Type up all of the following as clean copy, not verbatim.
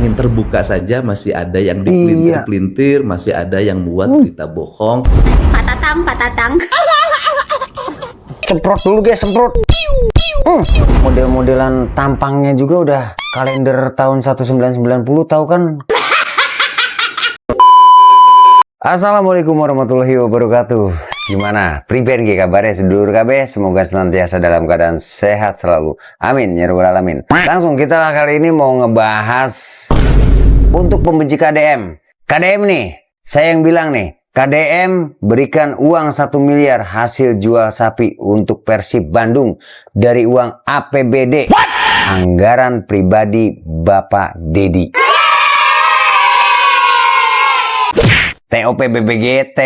angin terbuka saja masih ada yang dipelintir-pelintir, masih ada yang buat berita bohong. Patatang. Semprot dulu guys, semprot. Model-modelan tampangnya juga udah kalender tahun 1990, tahu kan? Assalamualaikum warahmatullahi wabarakatuh. Gimana? Pribadi kabarnya sedulur KB? Semoga senantiasa dalam keadaan sehat selalu. Amin ya rabbal alamin. Langsung kita kali ini mau ngebahas untuk pembenci KDM. KDM nih, saya yang bilang nih, KDM berikan uang 1 miliar hasil jual sapi untuk Persib Bandung dari uang APBD. Anggaran pribadi Bapak Dedi. TOPBBGT.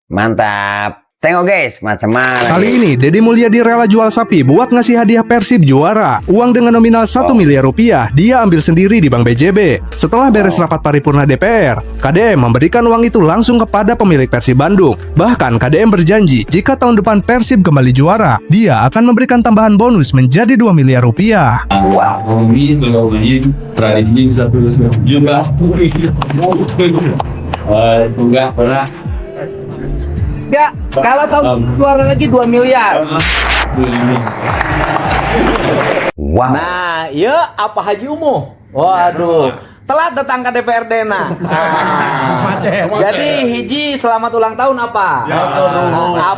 Mantap. Tengok guys, macam mana. Kali ini Deddy Mulyadi rela jual sapi buat ngasih hadiah Persib juara. Uang dengan nominal 1 miliar rupiah dia ambil sendiri di Bank BJB. Setelah beres rapat paripurna DPR, KDM memberikan uang itu langsung kepada pemilik Persib Bandung. Bahkan KDM berjanji jika tahun depan Persib kembali juara, dia akan memberikan tambahan bonus menjadi 2 miliar rupiah. Wow, tradisinya bisa terus juga. Enggak pernah. Enggak, kalau tahun juara lagi 2 miliar. Wow. Nah, ya apa haji umuh? Waduh, telat datang ke DPRD nah. Jadi hiji selamat ulang tahun apa?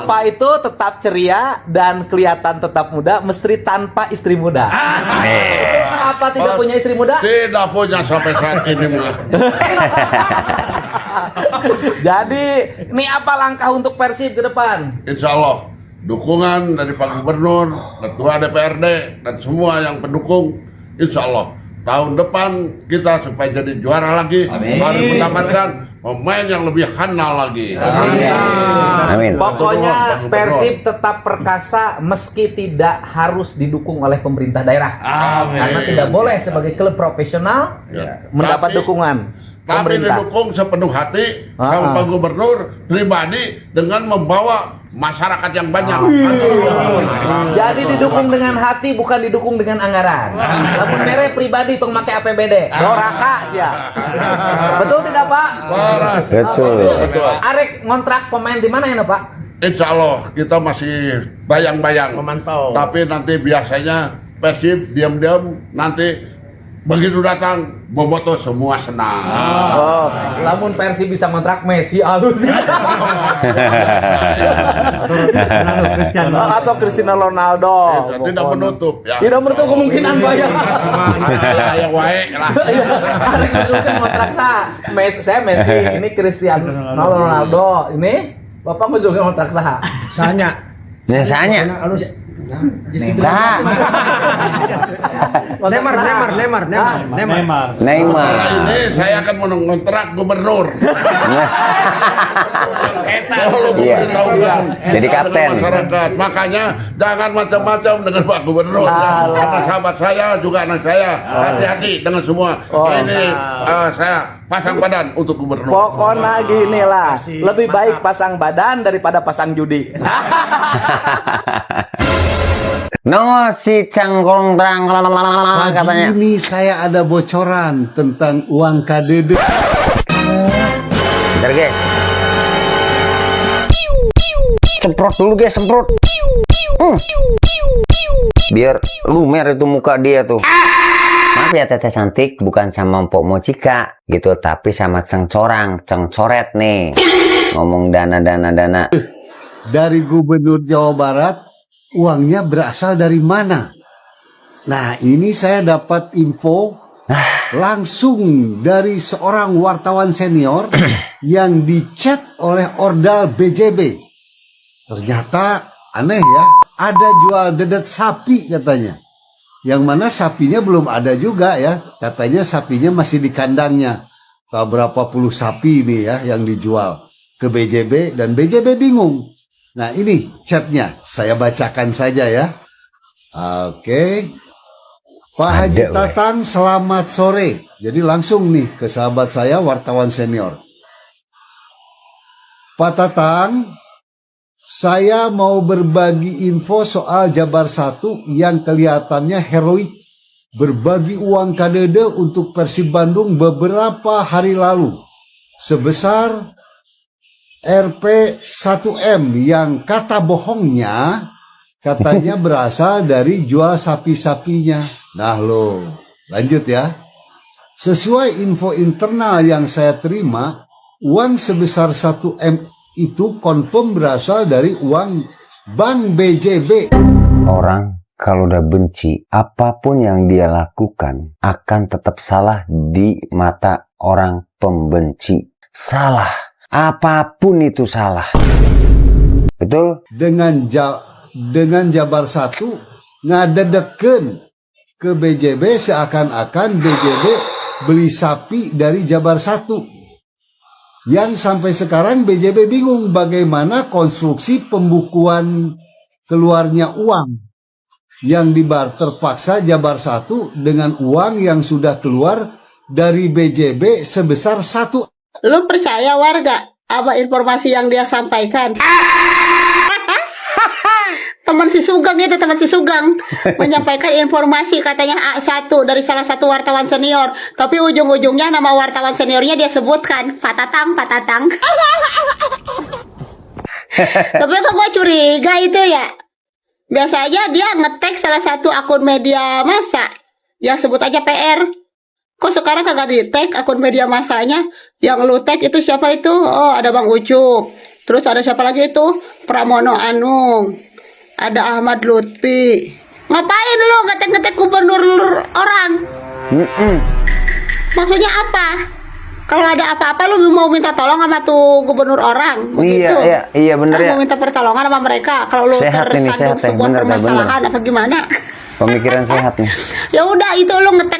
Apa itu tetap ceria dan kelihatan tetap muda, mesti tanpa istri muda. Apa tidak punya istri muda? Tidak punya sampai saat ini mah. Jadi, ini apa langkah untuk Persib ke depan? Insya Allah dukungan dari Pak Gubernur, Ketua DPRD dan semua yang pendukung, Insya Allah tahun depan kita supaya jadi juara lagi, harus mendapatkan pemain yang lebih handal lagi. Amin. Pokoknya Persib tetap perkasa meski tidak harus didukung oleh pemerintah daerah. Karena tidak boleh sebagai klub profesional mendapat dukungan Tapi pemerintah. didukung sepenuh hati sama Pak Gubernur pribadi dengan membawa masyarakat yang banyak. Jadi didukung dengan hati, bukan didukung dengan anggaran. Lamun mere pribadi tong make APBD. Doraka sia. Betul tidak, Pak? Waras. Betul. Arek ngontrak pemain di mana ya, Pak? Insya Allah kita masih bayang-bayang memantau. Tapi nanti biasanya Persib diam-diam nanti begitu datang Boboto semua senang. Oh, lamun Persib bisa ngontrak Messi alus. Atau Cristiano Ronaldo. Tidak menutup ya. Tidak menutup kemungkinan banyak. Yang wae lah. Arek ngontrak saya Messi, ini Cristiano Ronaldo, ini Bapak mau juga ngontrak saha? Biasanya. Sah. Neymar. Neymar. Nah, ini saya akan mengontrak gubernur. Iya. Jadi kapten. Masyarakat. Makanya jangan macam-macam dengan Pak Gubernur. Karena sahabat saya juga anak saya. Hati-hati dengan semua. Ini saya pasang badan untuk gubernur. Pokoknya gini lah, lebih baik pasang badan daripada pasang judi. No si cangkolong terang katanya. Pagi ini saya ada bocoran tentang uang KDD. Bentar guys. Semprot dulu guys, semprot. Biar lumer itu muka dia tuh. Maaf ya teteh cantik, bukan sama Mpok Mocika gitu, tapi sama cengcoret nih. Ngomong dana. Dari Gubernur Jawa Barat, uangnya berasal dari mana? Nah, ini saya dapat info langsung dari seorang wartawan senior yang dicat oleh Ordal BJB. Ternyata aneh ya, ada jual dedet sapi katanya. Yang mana sapinya belum ada juga ya. Katanya sapinya masih di kandangnya. Tahu berapa puluh sapi ini ya yang dijual ke BJB dan BJB bingung. Nah ini chatnya, saya bacakan saja ya. Oke. Pak Haji Tatang selamat sore. Jadi langsung nih ke sahabat saya wartawan senior. Pak Tatang, saya mau berbagi info soal Jabar 1 yang kelihatannya heroik berbagi uang kadede untuk Persib Bandung beberapa hari lalu sebesar Rp 1M yang kata bohongnya katanya berasal dari jual sapi-sapinya. Nah lo, lanjut ya. Sesuai info internal yang saya terima, uang sebesar 1M itu confirm berasal dari uang Bank BJB. Orang kalau udah benci, apapun yang dia lakukan akan tetap salah di mata orang pembenci. Salah. Apapun itu salah. Betul? Dengan Jabar 1 ngadedeken ke BJB seakan-akan BJB beli sapi dari Jabar 1. Yang sampai sekarang BJB bingung bagaimana konstruksi pembukuan keluarnya uang yang dibarter paksa Jabar 1 dengan uang yang sudah keluar dari BJB sebesar 1. Lu percaya warga apa informasi yang dia sampaikan? Teman si Sugeng itu, teman si Sugeng menyampaikan informasi katanya A1 dari salah satu wartawan senior, tapi ujung-ujungnya nama wartawan seniornya dia sebutkan Patatang. Tapi kok gue curiga itu ya. Biasanya dia nge-tag salah satu akun media massa yang sebut aja PR. Kok sekarang kagak di-tag akun media massanya? Yang lu tag itu siapa itu? Oh, ada Bang Ucup. Terus ada siapa lagi itu? Pramono Anung. Ada Ahmad Lutfi. Ngapain lu ngetek-ngetek gubernur orang? Maksudnya apa? Kalau ada apa-apa lu mau minta tolong sama tuh gubernur orang? Begitu? Iya bener ya. Mau minta pertolongan sama mereka. Kalau lu tersandung sebuah permasalahan apa gimana? Pemikiran sehat nih. Ya udah itu lu ngetek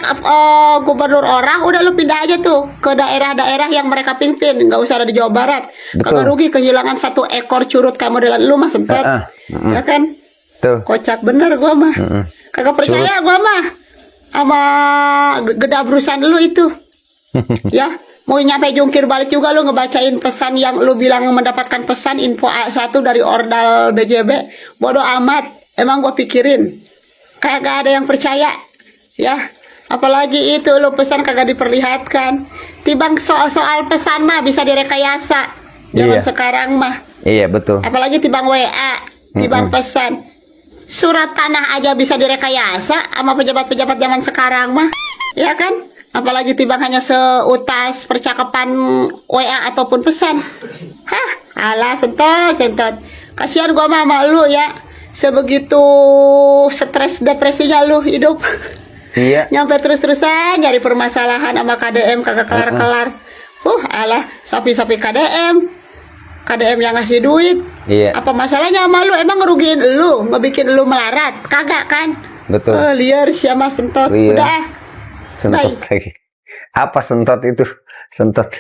gubernur orang, udah lu pindah aja tuh ke daerah-daerah yang mereka pimpin, nggak usah ada di Jawa Barat. Kagak rugi kehilangan 1 ekor curut kayak modelan lu mah sentot. Ya kan? Tuh. Kocak bener gua mah. Kagak percaya gua mah sama gedabrusan lu itu. Ya, mau nyampe jungkir balik juga lu ngebacain pesan yang lu bilang mendapatkan pesan info A1 dari Ordal BJB. Bodoh amat. Emang gua pikirin. Kagak ada yang percaya. Ya, apalagi itu lu pesan kagak diperlihatkan. Tibang soal pesan mah bisa direkayasa. Zaman sekarang mah. Iya, betul. Apalagi tibang WA, tibang pesan. Surat tanah aja bisa direkayasa sama pejabat-pejabat zaman sekarang mah. Ya kan? Apalagi tibang hanya seutas percakapan WA ataupun pesan. Hah, alah sentot. Kasihan gua mah sama lu ya. Sebegitu stres depresinya lu hidup. Iya. Nyampe terus-terusan nyari permasalahan sama KDM kagak kelar-kelar. Alah, sapi-sapi KDM yang ngasih duit. Iya. Apa masalahnya sama lu? Emang ngerugiin lu, ngebikin lu melarat? Kagak kan? Betul. Liar siapa sentot. Udah. Sentot lagi. Apa sentot itu? Sentot.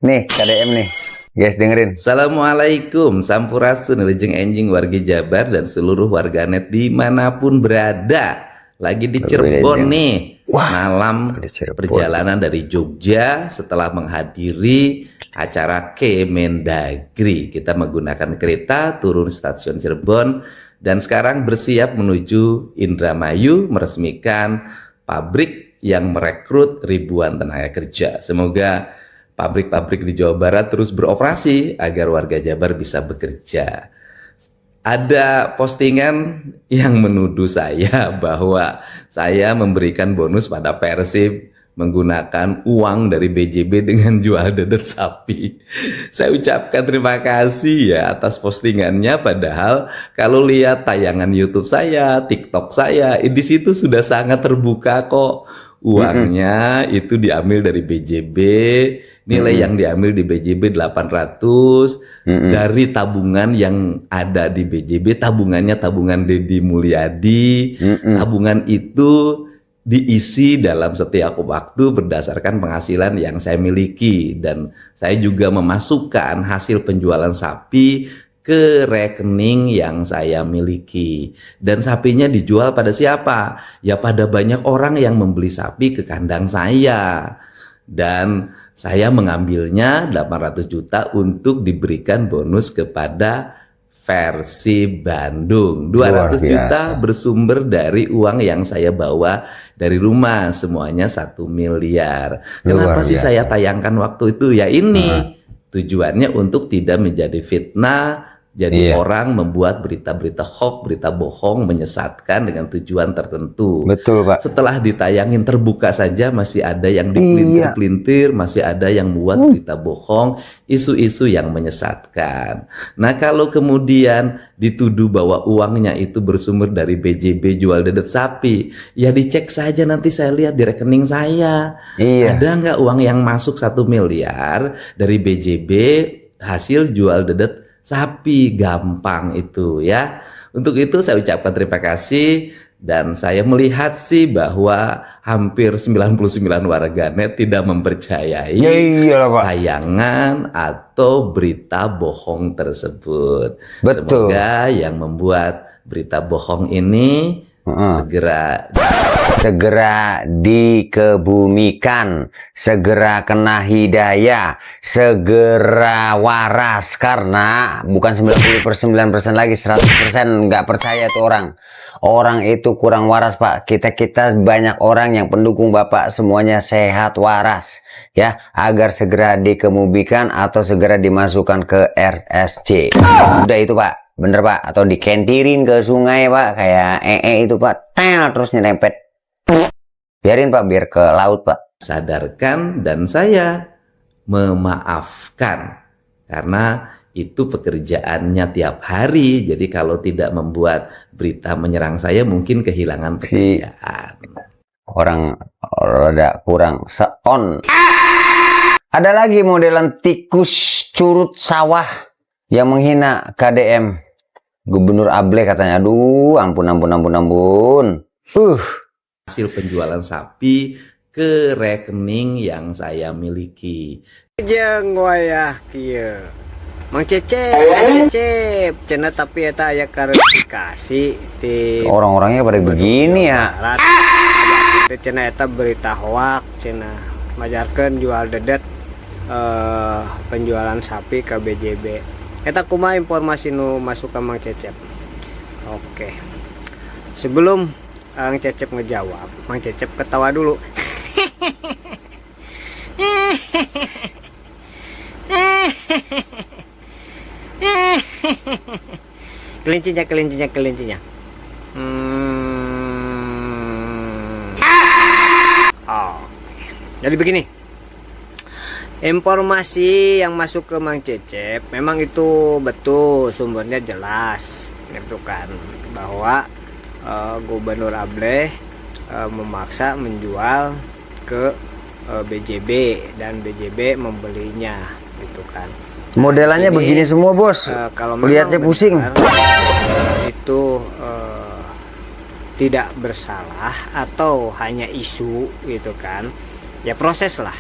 Nih, KDM nih. Guys, dengerin. Assalamualaikum, sampurasun, lejeng enjing warga Jabar dan seluruh warganet dimanapun berada. Lagi di Cirebon nih. Malam perjalanan dari Jogja setelah menghadiri acara Kemendagri. Kita menggunakan kereta turun stasiun Cirebon dan sekarang bersiap menuju Indramayu meresmikan pabrik yang merekrut ribuan tenaga kerja. Semoga pabrik-pabrik di Jawa Barat terus beroperasi agar warga Jabar bisa bekerja. Ada postingan yang menuduh saya bahwa saya memberikan bonus pada Persib menggunakan uang dari BJB dengan jual dedet sapi. Saya ucapkan terima kasih ya atas postingannya, padahal kalau lihat tayangan YouTube saya, TikTok saya, di situ sudah sangat terbuka kok. Uangnya itu diambil dari BJB, nilai yang diambil di BJB 800 dari tabungan yang ada di BJB, tabungannya tabungan Deddy Mulyadi. Tabungan itu diisi dalam setiap waktu berdasarkan penghasilan yang saya miliki, dan saya juga memasukkan hasil penjualan sapi ke rekening yang saya miliki. Dan sapinya dijual pada siapa? Ya pada banyak orang yang membeli sapi ke kandang saya. Dan saya mengambilnya 800 juta untuk diberikan bonus kepada versi Bandung. Luar 200 juta biasa. bersumber dari uang yang saya bawa dari rumah, semuanya 1 miliar. Kenapa Luar sih biasa. saya tayangkan waktu itu? Ya ini tujuannya untuk tidak menjadi fitnah. Jadi Iya. orang membuat berita-berita hoax, berita bohong, menyesatkan dengan tujuan tertentu. Betul, Pak. Setelah ditayangin terbuka saja masih ada yang Iya. dipelintir-pelintir, masih ada yang membuat berita bohong, isu-isu yang menyesatkan. Nah, kalau kemudian dituduh bahwa uangnya itu bersumber dari BJB jual dedet sapi, ya dicek saja, nanti saya lihat di rekening saya. Iya. Ada nggak uang yang masuk 1 miliar dari BJB hasil jual dedet sapi? Gampang itu ya. Untuk itu saya ucapkan terima kasih, dan saya melihat sih bahwa hampir 99 warganet tidak mempercayai Ya iyalah, Pak. tayangan atau berita bohong tersebut. Betul. Semoga yang membuat berita bohong ini segera dikebumikan, segera kena hidayah, segera waras, karena bukan 99% lagi, 100% nggak percaya tuh orang. Orang itu kurang waras, Pak. Kita banyak orang yang pendukung Bapak semuanya sehat waras, ya, agar segera dikebumikan atau segera dimasukkan ke RSC. Udah itu, Pak. Bener, Pak. Atau dikentirin ke sungai, Pak, kayak itu, Pak. Tel, terus nyerempet. Biarin, Pak, biar ke laut, Pak. Sadarkan, dan saya memaafkan, karena itu pekerjaannya tiap hari. Jadi kalau tidak membuat berita menyerang saya, mungkin kehilangan pekerjaan. Orang rada kurang seon. Ada lagi modelan tikus curut sawah yang menghina KDM Gubernur Ableh, katanya. Aduh, ampun. Hasil penjualan sapi ke rekening yang saya miliki. Jeung wayah kieu. Mang Cecep, cenah tapi eta aya klarifikasi di Orang-orangnya pada begini ya. Itu cenah eta berita hoak, cenah majarkeun jual dedet penjualan sapi ke BJB. Eta kumaha informasi nu masuk ke Mang Cecep. Oke. Sebelum Mang Cecep ngejawab, Mang Cecep ketawa dulu. Kelincinya. Oh. Jadi begini. Informasi yang masuk ke Mang Cecep memang itu betul, sumbernya jelas, itu kan, bahwa Gubernur Ableh memaksa menjual ke BJB dan BJB membelinya, gitu kan. Modelannya begini semua, Bos. Kalau lihatnya pusing. Itu tidak bersalah atau hanya isu, gitu kan, ya proses lah,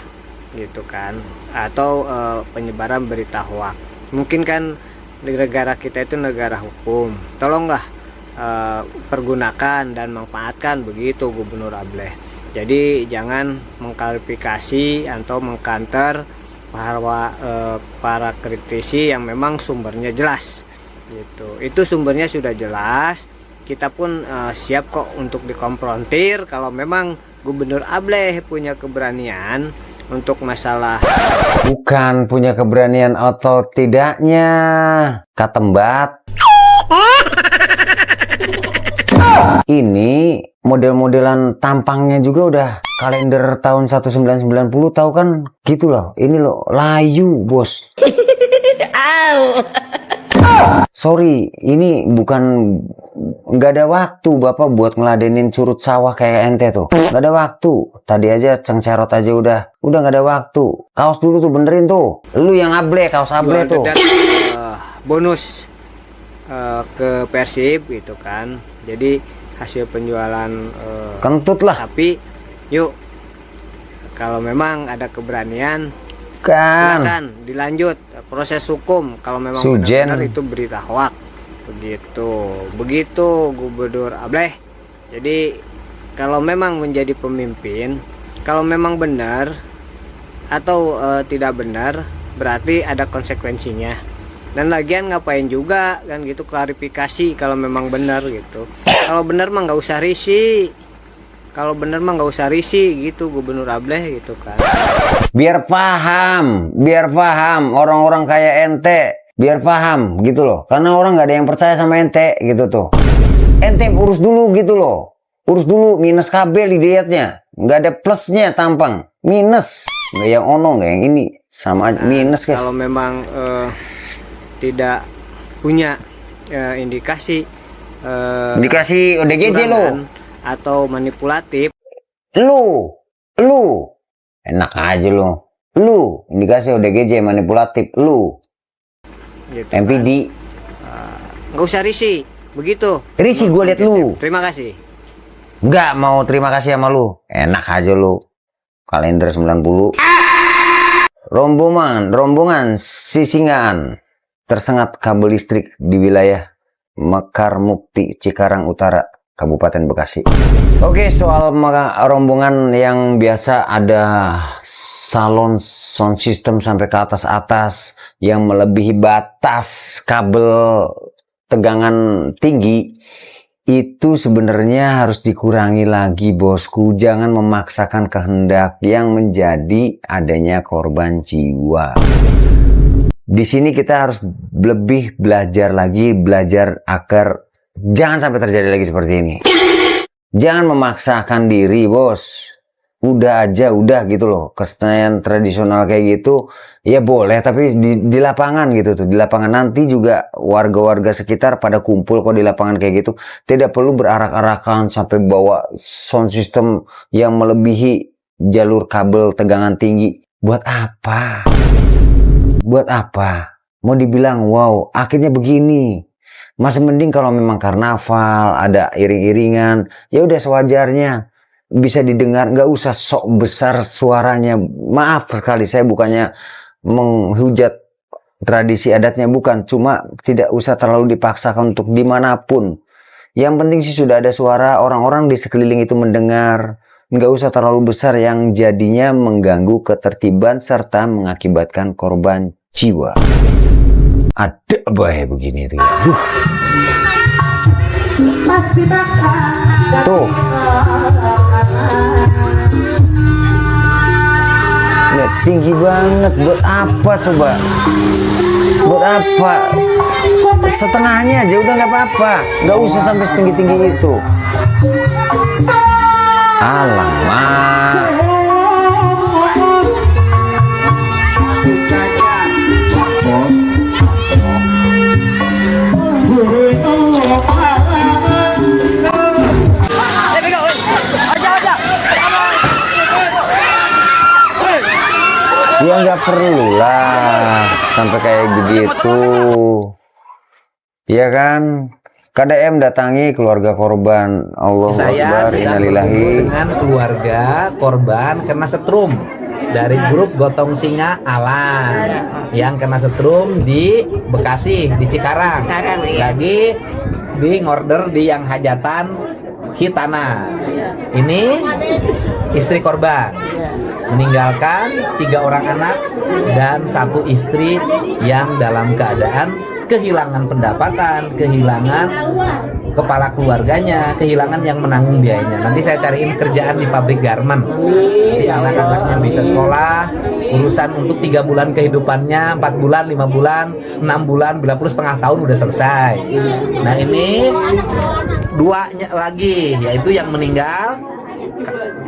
gitu kan, atau penyebaran berita hoak. Mungkin kan di negara kita itu negara hukum, tolonglah pergunakan dan manfaatkan begitu Gubernur Ableh. Jadi jangan mengklarifikasi atau mengkanter bahwa para kritisi yang memang sumbernya jelas, gitu. Itu sumbernya sudah jelas. Kita pun siap kok untuk dikonfrontir kalau memang Gubernur Ableh punya keberanian untuk masalah. Bukan punya keberanian atau tidaknya, Katembat. Ini model-modelan tampangnya juga udah kalender tahun 1990, tahu kan? Gitu loh. Ini loh, layu, Bos. Sorry, ini bukan, nggak ada waktu Bapak buat ngeladenin curut sawah kayak ente tuh. Nggak ada waktu. Tadi aja cengcerot aja udah nggak ada waktu. Kaos dulu tuh benerin tuh. Lu yang Ableh, kaos Ableh tuh. Bonus ke Persib, gitu kan. Jadi hasil penjualan kentut lah. Tapi yuk, kalau memang ada keberanian, kan silakan dilanjut proses hukum. Kalau memang Sujen. benar itu berita hoak, begitu Gubernur Ableh. Jadi kalau memang menjadi pemimpin, kalau memang benar atau tidak benar, berarti ada konsekuensinya. Dan lagian ngapain juga kan gitu, klarifikasi kalau memang benar gitu. Kalau benar mah nggak usah risih. Kalau bener mah nggak usah risih gitu Gubernur Ableh gitu kan. Biar paham orang-orang kayak ente, biar paham gitu loh. Karena orang nggak ada yang percaya sama ente gitu tuh. Ente urus dulu gitu loh. Urus dulu, minus kabel dilihatnya. Nggak ada plusnya tampang, minus. Nggak yang ono, nggak yang ini, sama aja minus guys. Kalau memang tidak punya indikasi ODGJ lo atau manipulatif, lu enak aja lo, indikasi ODGJ manipulatif lu gitu MPD kan. Nggak usah risih begitu. Risih gue liat lu. Terima kasih. Nggak mau terima kasih sama lu, enak aja lu. Kalender 90. Rombongan Sisingaan tersengat kabel listrik di wilayah Mekar Mukti, Cikarang Utara, Kabupaten Bekasi. Oke, soal rombongan yang biasa ada salon sound system sampai ke atas-atas yang melebihi batas kabel tegangan tinggi, itu sebenarnya harus dikurangi lagi bosku. Jangan memaksakan kehendak yang menjadi adanya korban jiwa. Di sini kita harus lebih belajar agar jangan sampai terjadi lagi seperti ini. Jangan memaksakan diri, bos. Udah gitu loh. Kesenian tradisional kayak gitu, ya boleh, tapi di lapangan gitu tuh. Di lapangan nanti juga warga-warga sekitar pada kumpul kok di lapangan kayak gitu. Tidak perlu berarak-arakan sampai bawa sound system yang melebihi jalur kabel tegangan tinggi. Buat apa? Mau dibilang wow, akhirnya begini. Masih mending kalau memang karnaval, ada iring-iringan, ya udah sewajarnya bisa didengar, nggak usah sok besar suaranya. Maaf sekali, saya bukannya menghujat tradisi adatnya, bukan, cuma tidak usah terlalu dipaksakan untuk dimanapun. Yang penting sih sudah ada suara, orang-orang di sekeliling itu mendengar. Nggak usah terlalu besar yang jadinya mengganggu ketertiban serta mengakibatkan korban jiwa. Ada bahaya begini tuh. Tuh. Lihat, tinggi banget. Buat apa coba? Buat apa? Setengahnya aja udah nggak apa-apa. Nggak usah sampai setinggi-tinggi itu. Alamak. Ya nggak perlu lah sampai kayak begitu, ya kan? KDM datangi keluarga korban. Allahu Akbar, innalillahi. Dengan keluarga korban kena setrum dari grup Gotong Singa Alan yang kena setrum di Bekasi, di Cikarang. Lagi di ngorder di yang hajatan Hitana. Ini istri korban meninggalkan 3 orang anak dan 1 istri yang dalam keadaan kehilangan pendapatan, kehilangan kepala keluarganya, kehilangan yang menanggung biayanya. Nanti saya cariin kerjaan di pabrik garment. Jadi anak-anaknya bisa sekolah, urusan untuk 3 bulan kehidupannya, 4 bulan, 5 bulan, 6 bulan, bila perlu setengah tahun udah selesai. Nah ini 2 lagi, yaitu yang meninggal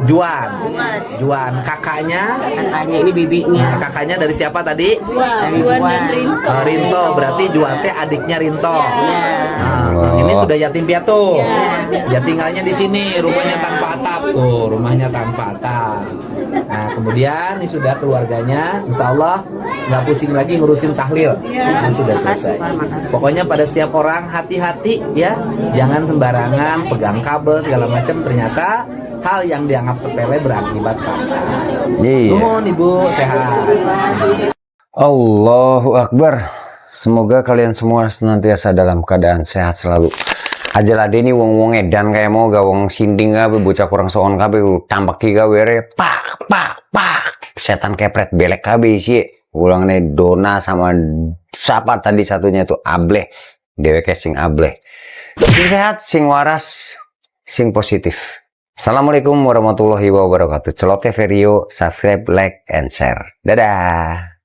Juan, kakaknya ini bibinya. Nah, kakaknya dari siapa tadi? Juan. Rinto, berarti Juan teh adiknya Rinto. Nah, ini sudah yatim piatu. Ya tinggalnya di sini, rumahnya tanpa atap. Tuh, rumahnya tanpa atap. Nah, kemudian ini sudah keluarganya, insya Allah nggak pusing lagi ngurusin tahlil. Nah, sudah selesai. Pokoknya pada setiap orang hati-hati ya, jangan sembarangan pegang kabel segala macam. Ternyata hal yang dianggap sepele berakibat fatal. Nuhun Ibu, sehat. Allahu Akbar. Semoga kalian semua senantiasa dalam keadaan sehat selalu. Aja lah ini wong edan kayak mau gak wong sinding gawe bocah kurang soon gawe tampak ki gawe re pak. Setan kepret belek gawe sih. ulang nih Dona sama siapa tadi satunya tuh Ableh, dewek sing Ableh. Sing sehat, sing waras, sing positif. Assalamualaikum warahmatullahi wabarakatuh. Celote video, subscribe, like, and share. Dadah.